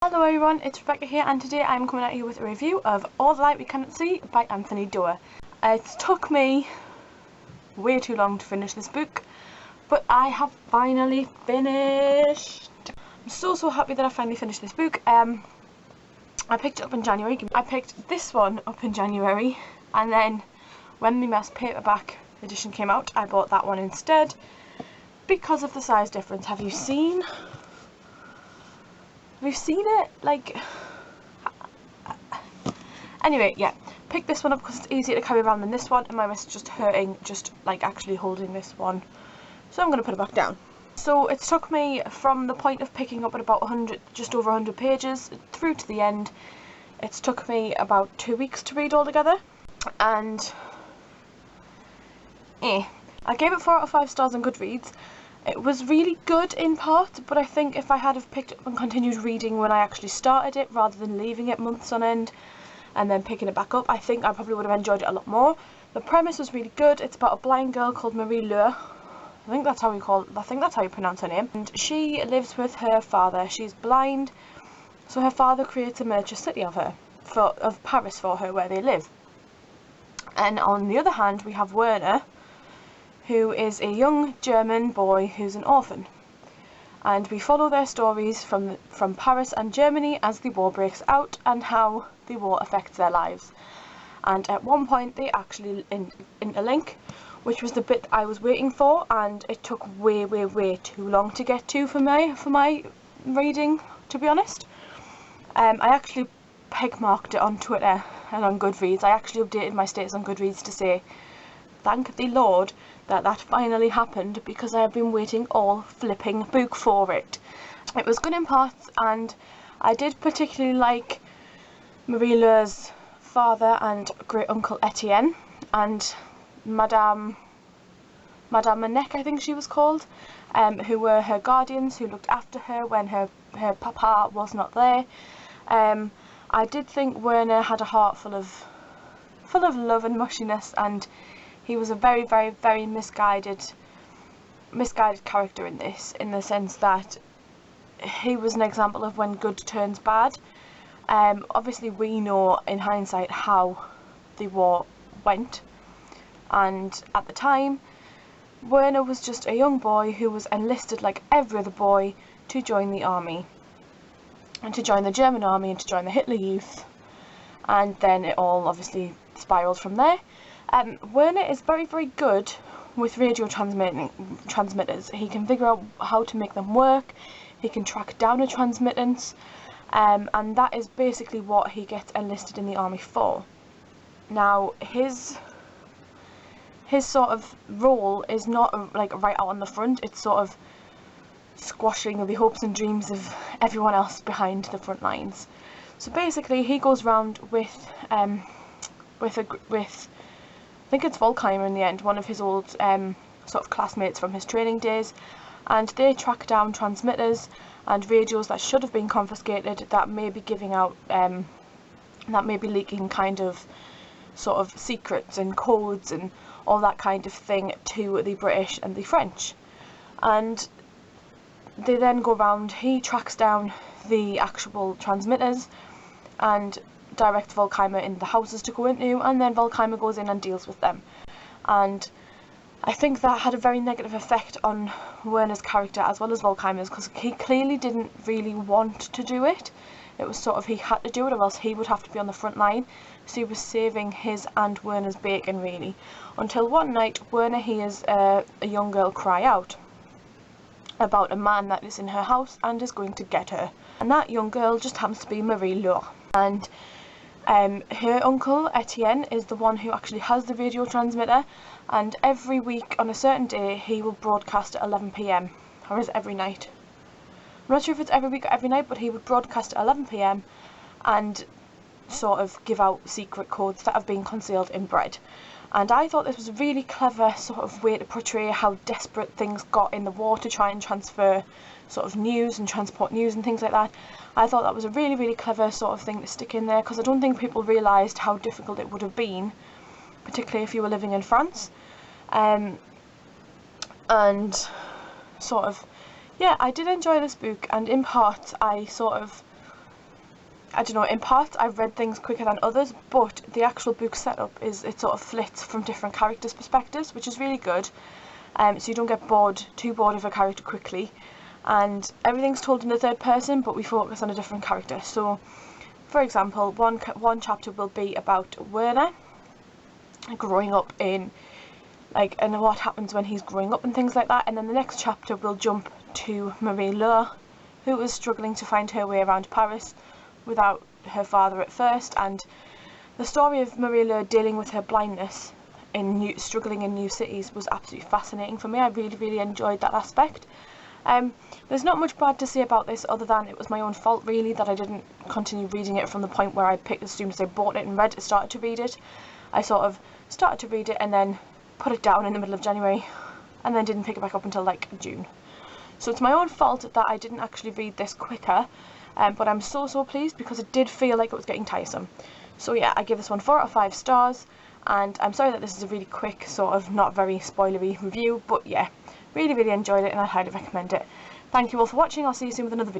Hello everyone, it's Rebecca here, and today I'm coming at you with a review of All the Light We Cannot See by Anthony Doerr. It took me way too long to finish this book, but I have finally finished. I'm so happy that I finally finished this book. I picked it up in January. I picked this one up in January, and then when the mass paperback edition came out, I bought that one instead because of the size difference. Have you seen it? Like, anyway, yeah, pick this one up because it's easier to carry around than this one, and my wrist is just hurting just like actually holding this one, so I'm going to put it back down. So it took me from the point of picking up at about 100, just over 100 pages, through to the end. It's took me about 2 weeks to read altogether, and I gave it 4 out of 5 stars on Goodreads. It was really good in part, but I think if I had have picked up and continued reading when I actually started it, rather than leaving it months on end and then picking it back up, I think I probably would have enjoyed it a lot more. The premise was really good. It's about a blind girl called Doerr. I think that's how you pronounce her name. And she lives with her father. She's blind, so her father creates a miniature city of her, of Paris for her, where they live. And on the other hand, we have Werner, who is a young German boy who's an orphan, and we follow their stories from Paris and Germany as the war breaks out and how the war affects their lives. And at one point they actually interlink, which was the bit I was waiting for, and it took way too long to get to for my reading, to be honest. I actually peg marked it on Twitter and on Goodreads. I actually updated my status on Goodreads to say, thank the Lord that finally happened, because I have been waiting all flipping book for it. It was good in parts, and I did particularly like Doerr's father and great uncle Etienne, and Madame Manette, I think she was called, who were her guardians, who looked after her when her papa was not there. I did think Werner had a heart full of love and mushiness, and he was a very misguided character in this, in the sense that he was an example of when good turns bad. Obviously we know in hindsight how the war went, and at the time Werner was just a young boy who was enlisted like every other boy to join the army, and to join the German army and to join the Hitler Youth, and then it all obviously spiraled from there. Werner is very good with radio transmitters. He can figure out how to make them work. He can track down a transmittance, and that is basically what he gets enlisted in the army for. Now his sort of role is not like right out on the front. It's sort of squashing the hopes and dreams of everyone else behind the front lines. So basically he goes round with I think it's Volkheimer in the end, one of his old sort of classmates from his training days, and they track down transmitters and radios that should have been confiscated, that may be giving out, that may be leaking kind of sort of secrets and codes and all that kind of thing to the British and the French. And they then go round, he tracks down the actual transmitters and direct Volkheimer in the houses to go into, and then Volkheimer goes in and deals with them. And I think that had a very negative effect on Werner's character as well as Volkheimer's, because he clearly didn't really want to do it. It was sort of he had to do it or else he would have to be on the front line, so he was saving his and Werner's bacon really, until one night Werner hears a young girl cry out about a man that is in her house and is going to get her, and that young girl just happens to be Doerr. And her uncle Etienne is the one who actually has the radio transmitter, and every week on a certain day he will broadcast at 11 PM, or is it every night? I'm not sure if it's every week or every night, but he would broadcast at 11 PM and sort of give out secret codes that have been concealed in bread. And I thought this was a really clever sort of way to portray how desperate things got in the war to try and transfer sort of news and transport news and things like that. I thought that was a really clever sort of thing to stick in there, because I don't think people realised how difficult it would have been, particularly if you were living in France. And sort of, yeah, I did enjoy this book, and in part I sort of I don't know, in parts I've read things quicker than others, but the actual book setup is it sort of flits from different characters' perspectives, which is really good. So you don't get too bored of a character quickly, and everything's told in the third person, but we focus on a different character. So, for example, one chapter will be about Werner growing up in, like, and what happens when he's growing up and things like that, and then the next chapter will jump to Marie-Laure, who is struggling to find her way around Paris without her father at first, and the story of Marie-Laure dealing with her blindness struggling in new cities was absolutely fascinating for me. I really enjoyed that aspect. There's not much bad to say about this other than it was my own fault really that I didn't continue reading it from the point where I picked as soon as I bought it and started to read it. I sort of started to read it and then put it down in the middle of January and then didn't pick it back up until like June. So it's my own fault that I didn't actually read this quicker, but I'm so pleased because it did feel like it was getting tiresome. So yeah, I give this one 4 out of 5 stars, and I'm sorry that this is a really quick, sort of not very spoilery review, but yeah, really enjoyed it and I highly recommend it. Thank you all for watching. I'll see you soon with another video.